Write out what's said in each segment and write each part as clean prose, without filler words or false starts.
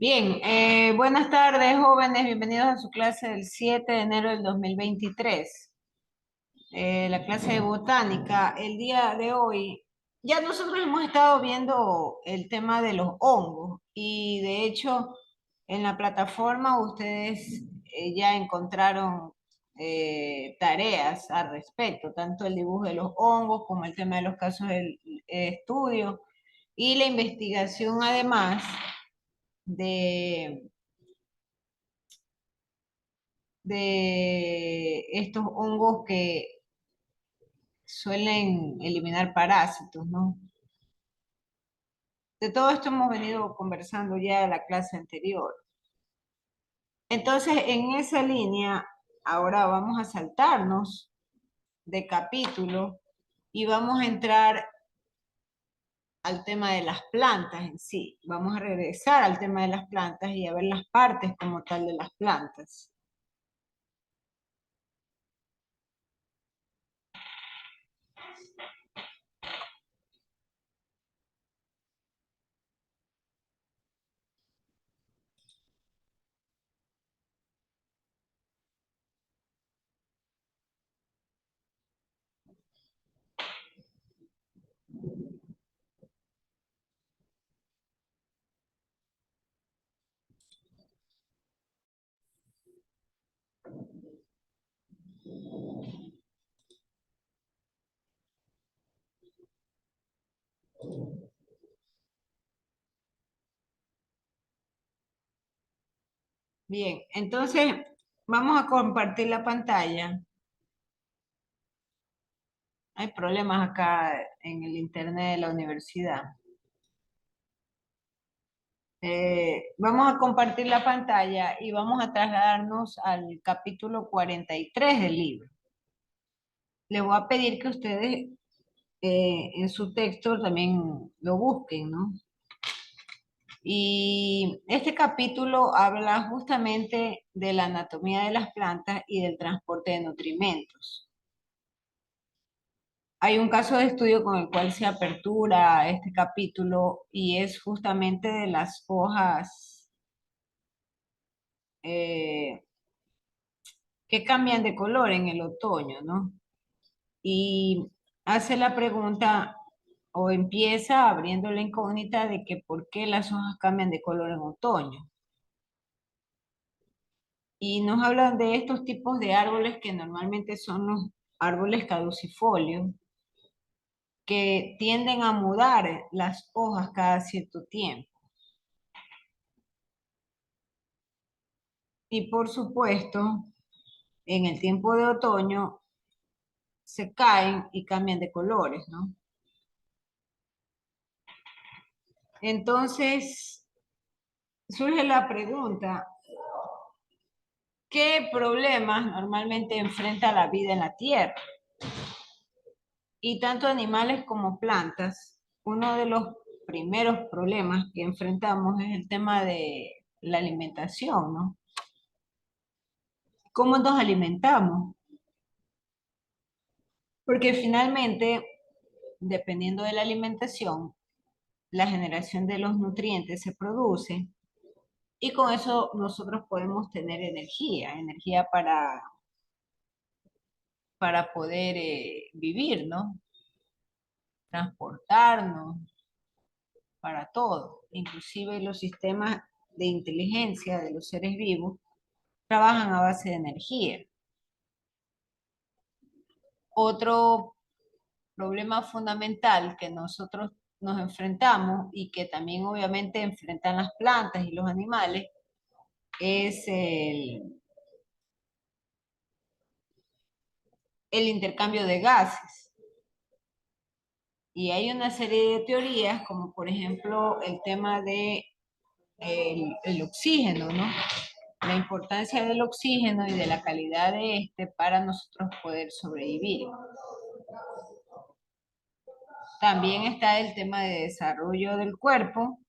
Bien, buenas tardes, jóvenes. Bienvenidos a su clase del 7 de enero del 2023. La clase de botánica. El día de hoy, ya nosotros hemos estado viendo el tema de los hongos y de hecho en la plataforma ustedes ya encontraron tareas al respecto, tanto el dibujo de los hongos como el tema de los casos del estudio y la investigación además de estos hongos que suelen eliminar parásitos, ¿no? De todo esto hemos venido conversando ya en la clase anterior. Entonces, en esa línea, ahora vamos a saltarnos de capítulo y vamos a entrar al tema de las plantas en sí. Vamos a regresar al tema de las plantas y a ver las partes como tal de las plantas. Bien, entonces vamos a compartir la pantalla. Hay problemas acá en el internet de la universidad. Vamos a compartir la pantalla y vamos a trasladarnos al capítulo 43 del libro. Les voy a pedir que ustedes en su texto también lo busquen, ¿no? Y este capítulo habla justamente de la anatomía de las plantas y del transporte de nutrimentos. Hay un caso de estudio con el cual se apertura este capítulo y es justamente de las hojas eh, que cambian de color en el otoño, ¿no? Y hace la pregunta o empieza abriendo la incógnita de que por qué las hojas cambian de color en otoño. Y nos hablan de estos tipos de árboles que normalmente son los árboles caducifolios, que tienden a mudar las hojas cada cierto tiempo. Y por supuesto, en el tiempo de otoño se caen y cambian de colores, ¿no? Entonces, surge la pregunta, ¿qué problemas normalmente enfrenta la vida en la Tierra? Y tanto animales como plantas, uno de los primeros problemas que enfrentamos es el tema de la alimentación, ¿no? ¿Cómo nos alimentamos? Porque finalmente, dependiendo de la alimentación, la generación de los nutrientes se produce y con eso nosotros podemos tener energía, energía para poder vivir, ¿no? Transportarnos, para todo. Inclusive los sistemas de inteligencia de los seres vivos trabajan a base de energía. Otro problema fundamental que nosotros nos enfrentamos y que también obviamente enfrentan las plantas y los animales es el intercambio de gases. Y hay una serie de teorías, como por ejemplo el tema de el oxígeno, ¿no? La importancia del oxígeno y de la calidad de este para nosotros poder sobrevivir. También está el tema de desarrollo del cuerpo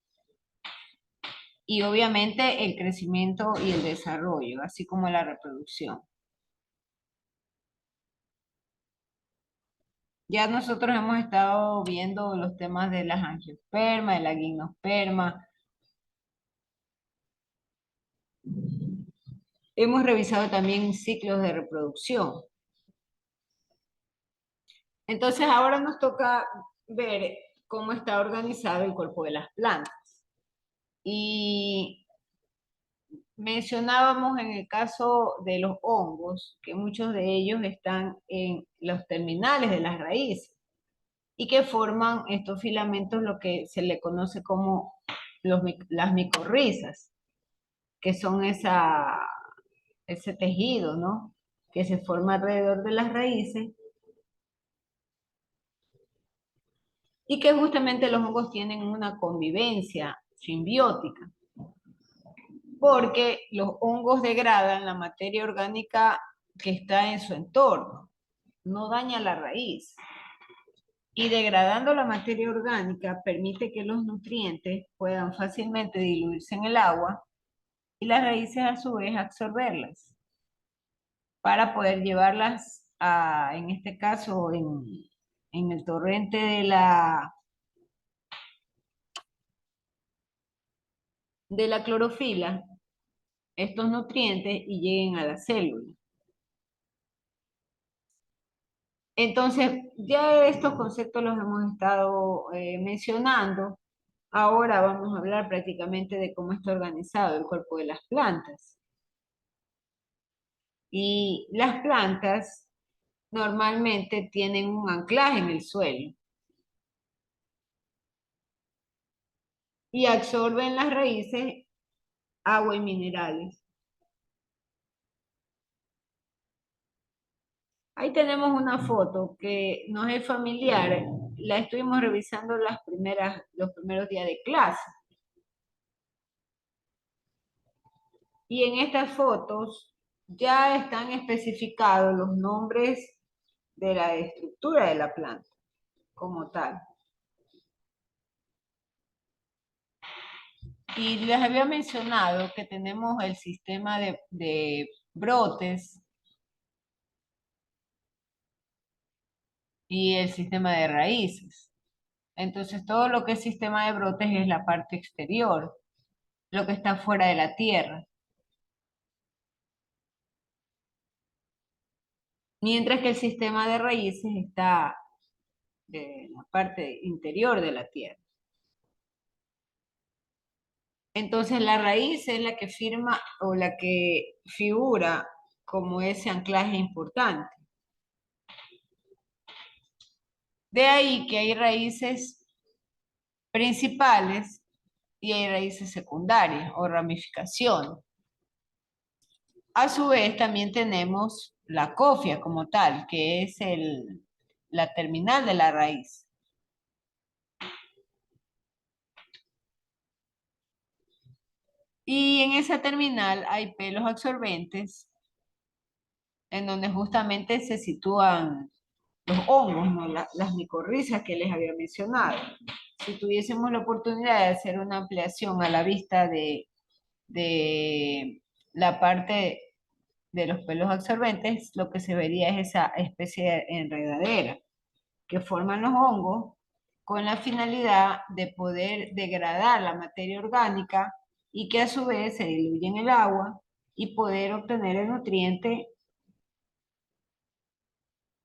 y obviamente el crecimiento y el desarrollo, así como la reproducción. Ya nosotros hemos estado viendo los temas de las angiospermas, de la gimnosperma, hemos revisado también ciclos de reproducción. Entonces ahora nos toca ver cómo está organizado el cuerpo de las plantas. Y mencionábamos en el caso de los hongos, que muchos de ellos están en los terminales de las raíces y que forman estos filamentos, lo que se le conoce como las micorrizas, que son ese tejido, ¿no? Que se forma alrededor de las raíces y que justamente los hongos tienen una convivencia simbiótica, porque los hongos degradan la materia orgánica que está en su entorno, no daña la raíz. Y degradando la materia orgánica permite que los nutrientes puedan fácilmente diluirse en el agua y las raíces a su vez absorberlas para poder llevarlas a, en este caso, en el torrente de la clorofila, estos nutrientes y lleguen a la célula. Entonces, ya estos conceptos los hemos estado mencionando. Ahora vamos a hablar prácticamente de cómo está organizado el cuerpo de las plantas. Y las plantas normalmente tienen un anclaje en el suelo y absorben las raíces agua y minerales. Ahí tenemos una foto que nos es familiar, la estuvimos revisando los primeros días de clase. Y en estas fotos ya están especificados los nombres de la estructura de la planta como tal. Y les había mencionado que tenemos el sistema de brotes y el sistema de raíces. Entonces, todo lo que es sistema de brotes es la parte exterior, lo que está fuera de la tierra. Mientras que el sistema de raíces está en la parte interior de la tierra. Entonces, la raíz es la que firma o la que figura como ese anclaje importante. De ahí que hay raíces principales y hay raíces secundarias o ramificación. A su vez, también tenemos la cofia como tal, que es la terminal de la raíz. Y en esa terminal hay pelos absorbentes en donde justamente se sitúan los hongos, ¿no? Las micorrizas que les había mencionado. Si tuviésemos la oportunidad de hacer una ampliación a la vista de la parte de los pelos absorbentes, lo que se vería es esa especie de enredadera que forman los hongos con la finalidad de poder degradar la materia orgánica y que a su vez se diluya en el agua y poder obtener el nutriente,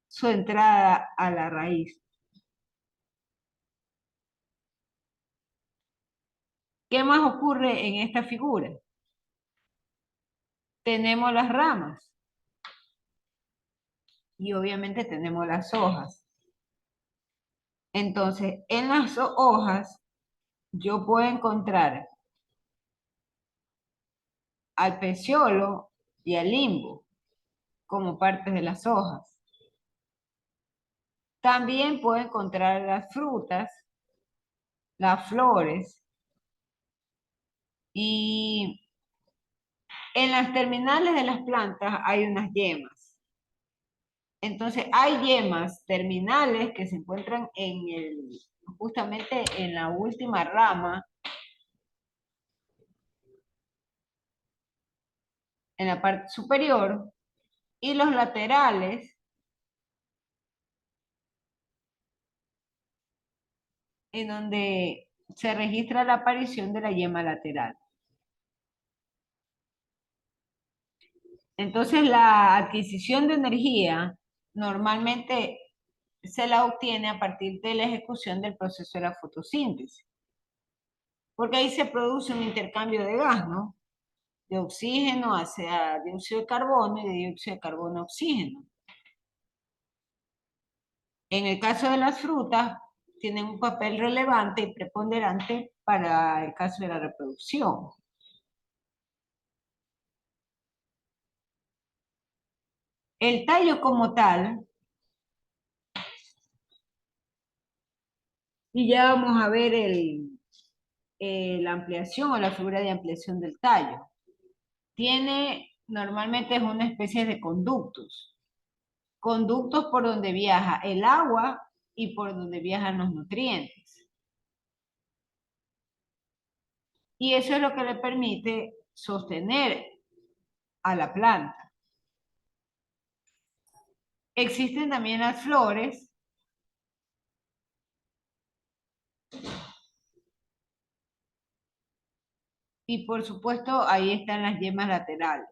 su entrada a la raíz. ¿Qué más ocurre en esta figura? Tenemos las ramas y obviamente tenemos las hojas. Entonces, en las hojas yo puedo encontrar al peciolo y al limbo como partes de las hojas. También puedo encontrar las frutas, las flores y en las terminales de las plantas hay unas yemas. Entonces hay yemas terminales que se encuentran justamente en la última rama, en la parte superior, y los laterales, en donde se registra la aparición de la yema lateral. Entonces, la adquisición de energía normalmente se la obtiene a partir de la ejecución del proceso de la fotosíntesis, porque ahí se produce un intercambio de gas, ¿no? De oxígeno hacia dióxido de carbono y de dióxido de carbono a oxígeno. En el caso de las frutas, tienen un papel relevante y preponderante para el caso de la reproducción. El tallo como tal, y ya vamos a ver la ampliación o la figura de ampliación del tallo. Normalmente es una especie de conductos. Conductos por donde viaja el agua y por donde viajan los nutrientes. Y eso es lo que le permite sostener a la planta. Existen también las flores, y por supuesto ahí están las yemas laterales.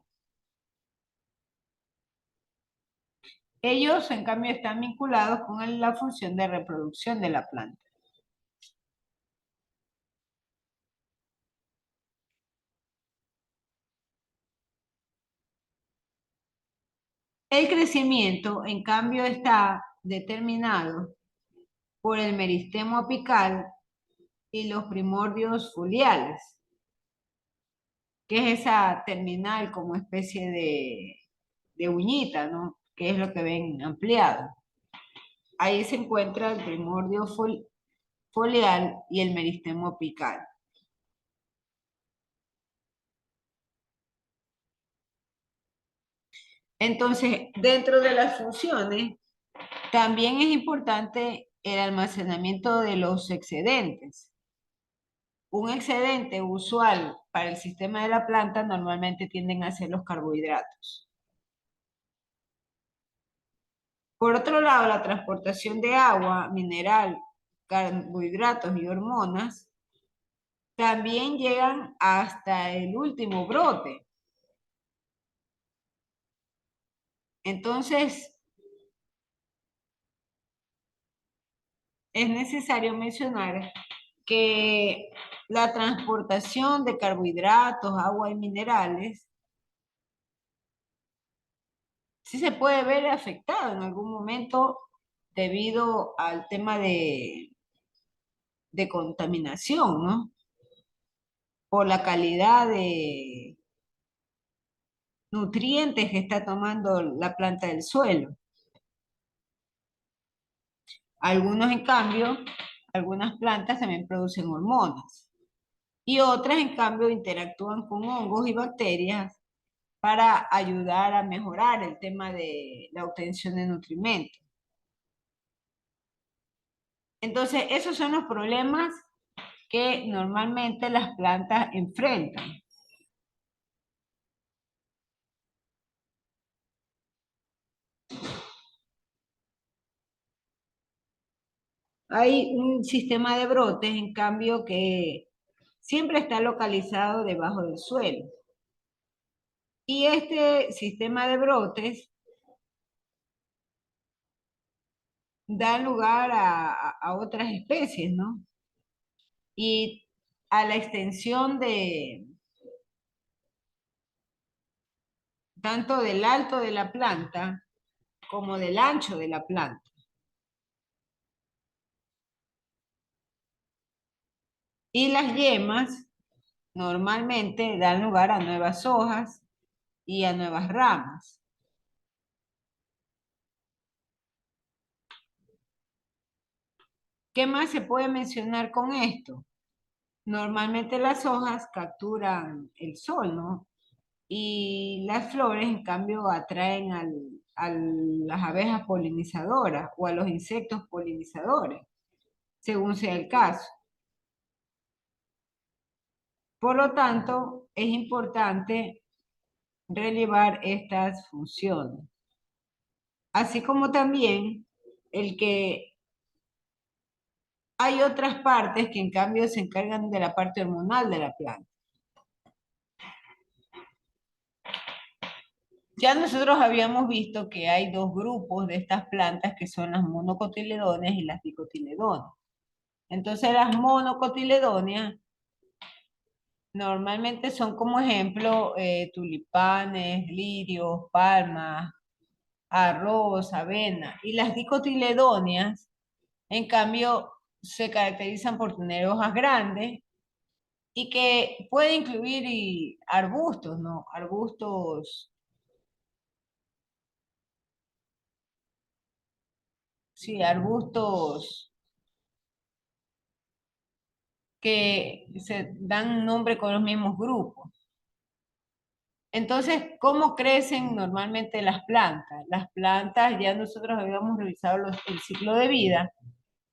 Ellos, en cambio, están vinculados con la función de reproducción de la planta. El crecimiento, en cambio, está determinado por el meristemo apical y los primordios foliares, que es esa terminal como especie de uñita, ¿no? Que es lo que ven ampliado. Ahí se encuentra el primordio foliar y el meristemo apical. Entonces, dentro de las funciones, también es importante el almacenamiento de los excedentes. Un excedente usual para el sistema de la planta normalmente tienden a ser los carbohidratos. Por otro lado, la transportación de agua, mineral, carbohidratos y hormonas también llegan hasta el último brote. Entonces, es necesario mencionar que la transportación de carbohidratos, agua y minerales sí se puede ver afectado en algún momento debido al tema de contaminación, ¿no? Por la calidad de nutrientes que está tomando la planta del suelo. Algunos, en cambio, algunas plantas también producen hormonas y otras, en cambio, interactúan con hongos y bacterias para ayudar a mejorar el tema de la obtención de nutrimentos. Entonces, esos son los problemas que normalmente las plantas enfrentan. Hay un sistema de brotes, en cambio, que siempre está localizado debajo del suelo. Y este sistema de brotes da lugar a otras especies, ¿no? Y a la extensión de tanto del alto de la planta como del ancho de la planta. Y las yemas normalmente dan lugar a nuevas hojas y a nuevas ramas. ¿Qué más se puede mencionar con esto? Normalmente las hojas capturan el sol, ¿no? Y las flores, en cambio, atraen a las abejas polinizadoras o a los insectos polinizadores, según sea el caso. Por lo tanto, es importante relevar estas funciones, así como también el que hay otras partes que en cambio se encargan de la parte hormonal de la planta. Ya nosotros habíamos visto que hay dos grupos de estas plantas que son las monocotiledóneas y las dicotiledóneas. Entonces las monocotiledóneas normalmente son como ejemplo tulipanes, lirios, palmas, arroz, avena. Y las dicotiledóneas, en cambio, se caracterizan por tener hojas grandes y que puede incluir arbustos, ¿no? Arbustos, sí, arbustos que se dan nombre con los mismos grupos. Entonces, ¿cómo crecen normalmente las plantas? Las plantas, ya nosotros habíamos revisado el ciclo de vida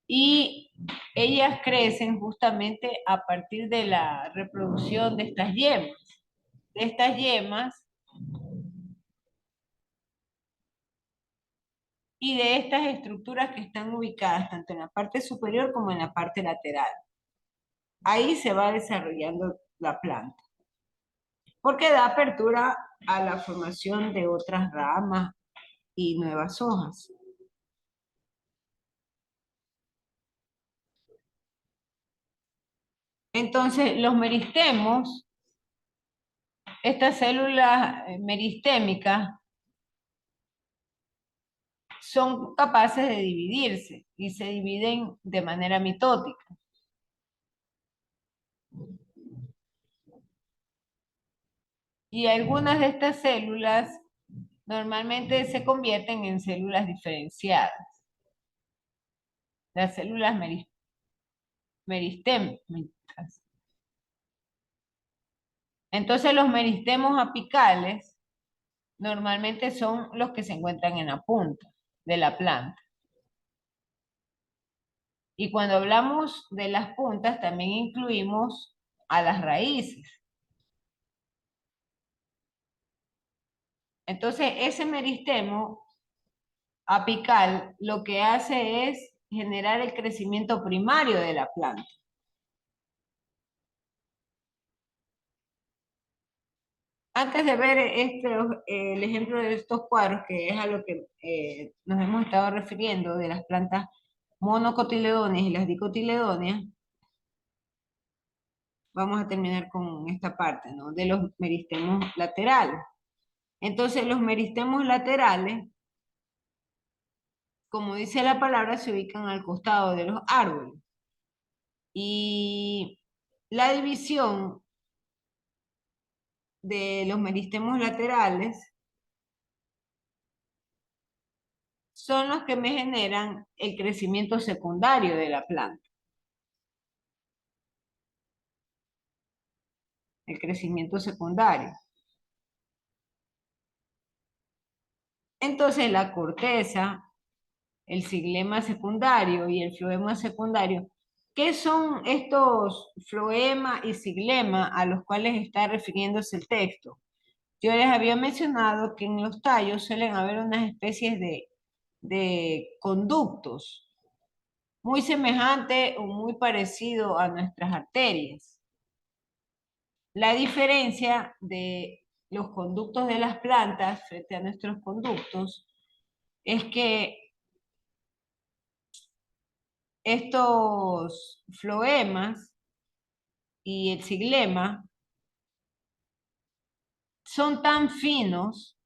y ellas crecen justamente a partir de la reproducción de estas yemas. De estas yemas y de estas estructuras que están ubicadas tanto en la parte superior como en la parte lateral. Ahí se va desarrollando la planta, porque da apertura a la formación de otras ramas y nuevas hojas. Entonces, los meristemos, estas células meristémicas, son capaces de dividirse y se dividen de manera mitótica. Y algunas de estas células normalmente se convierten en células diferenciadas, las células meristémicas. Entonces los meristemos apicales normalmente son los que se encuentran en la punta de la planta. Y cuando hablamos de las puntas también incluimos a las raíces. Entonces ese meristemo apical lo que hace es generar el crecimiento primario de la planta. Antes de ver el ejemplo de estos cuadros, que es a lo que nos hemos estado refiriendo, de las plantas monocotiledóneas y las dicotiledóneas, vamos a terminar con esta parte, ¿no? De los meristemos laterales. Entonces, los meristemos laterales, como dice la palabra, se ubican al costado de los árboles. Y la división de los meristemos laterales son los que me generan el crecimiento secundario de la planta. El crecimiento secundario. Entonces la corteza, el xilema secundario y el floema secundario, ¿qué son estos floema y xilema a los cuales está refiriéndose el texto? Yo les había mencionado que en los tallos suelen haber unas especies de conductos muy semejante o muy parecido a nuestras arterias. La diferencia de los conductos de las plantas frente a nuestros conductos es que estos floemas y el xilema son tan finos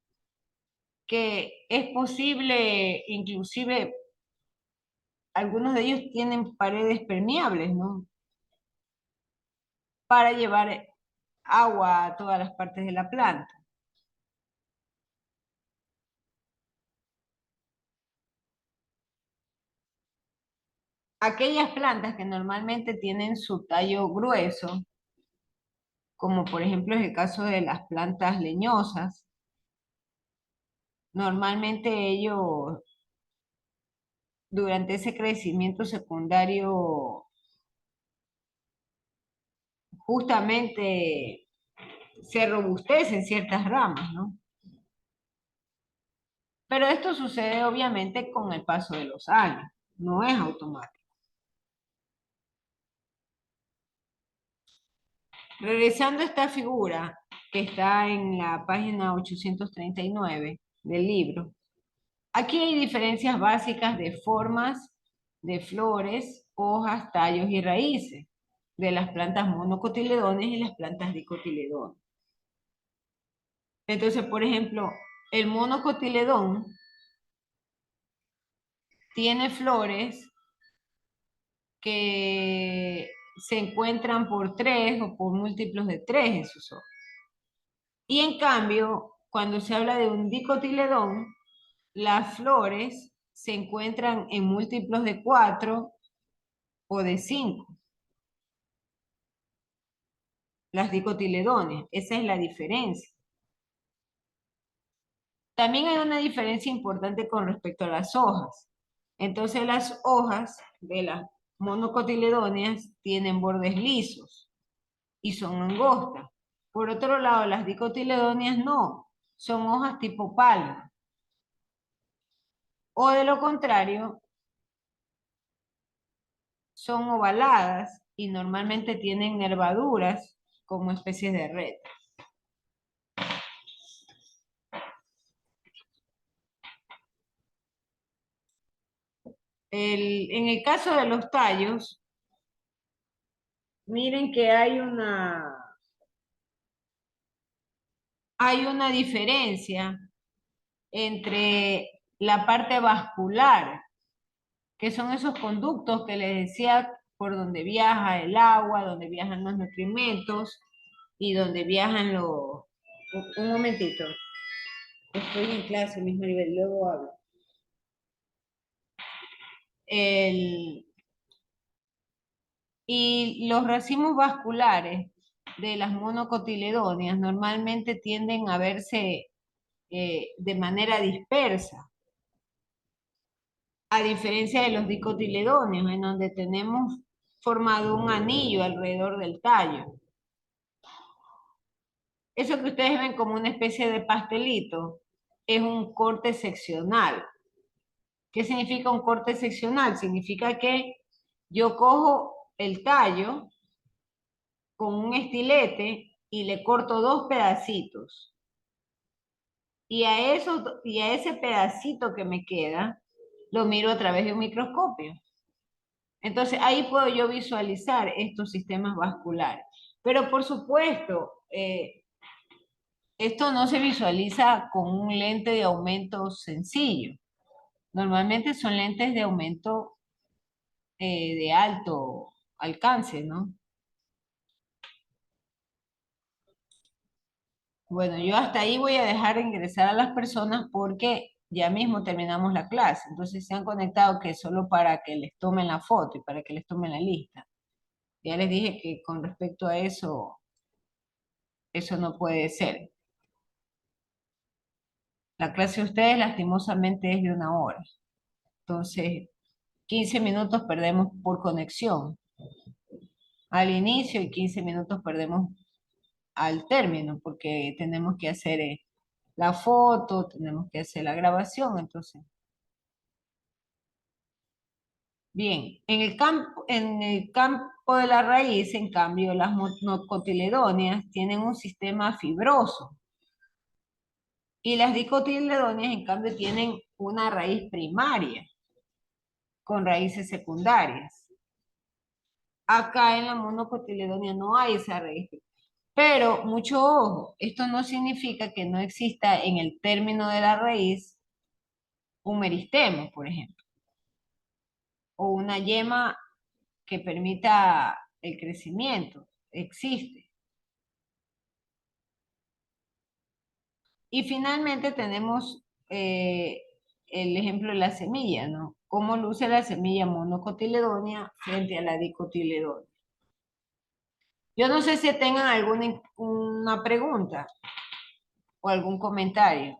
que es posible, inclusive algunos de ellos tienen paredes permeables, ¿no? Para llevar agua a todas las partes de la planta. Aquellas plantas que normalmente tienen su tallo grueso, como por ejemplo es el caso de las plantas leñosas, normalmente ellos durante ese crecimiento secundario justamente se robustecen ciertas ramas, ¿no? Pero esto sucede obviamente con el paso de los años, no es automático. Regresando a esta figura, que está en la página 839 del libro. Aquí hay diferencias básicas de formas de flores, hojas, tallos y raíces de las plantas monocotiledones y las plantas dicotiledones. Entonces, por ejemplo, el monocotiledón tiene flores que se encuentran por tres o por múltiplos de tres en sus hojas. Y en cambio, cuando se habla de un dicotiledón, las flores se encuentran en múltiplos de 4 o de 5. Las dicotiledones, esa es la diferencia. También hay una diferencia importante con respecto a las hojas. Entonces las hojas de las monocotiledóneas tienen bordes lisos y son angostas. Por otro lado, las dicotiledóneas no, son hojas tipo palma. O de lo contrario, son ovaladas y normalmente tienen nervaduras como especies de red. En el caso de los tallos, miren que hay una diferencia entre la parte vascular, que son esos conductos que les decía por donde viaja el agua, donde viajan los nutrimentos y donde viajan los... Un momentito, estoy en clase, mismo nivel, luego hablo. Y los racimos vasculares de las monocotiledóneas normalmente tienden a verse de manera dispersa, a diferencia de los dicotiledóneos, en donde tenemos formado un anillo alrededor del tallo. Eso que ustedes ven como una especie de pastelito es un corte seccional. ¿Qué significa un corte seccional? Significa que yo cojo el tallo con un estilete y le corto dos pedacitos. Y a ese pedacito que me queda, lo miro a través de un microscopio. Entonces ahí puedo yo visualizar estos sistemas vasculares. Pero por supuesto, esto no se visualiza con un lente de aumento sencillo. Normalmente son lentes de aumento de alto alcance, ¿no? Bueno, yo hasta ahí voy a dejar ingresar a las personas porque ya mismo terminamos la clase. Entonces se han conectado que solo para que les tomen la foto y para que les tomen la lista. Ya les dije que con respecto a eso, eso no puede ser. La clase de ustedes lastimosamente es de 1 hora. Entonces, 15 minutos perdemos por conexión al inicio y 15 minutos perdemos al término porque tenemos que hacer la foto, tenemos que hacer la grabación, entonces. Bien, en el campo de la raíz, en cambio, las monocotiledóneas tienen un sistema fibroso y las dicotiledóneas, en cambio, tienen una raíz primaria con raíces secundarias. Acá en la monocotiledonia no hay esa raíz. Pero, mucho ojo, esto no significa que no exista en el término de la raíz un meristemo, por ejemplo, o una yema que permita el crecimiento. Existe. Y finalmente tenemos el ejemplo de la semilla, ¿no? ¿Cómo luce la semilla monocotiledonia frente a la dicotiledonia? Yo no sé si tengan alguna una pregunta o algún comentario.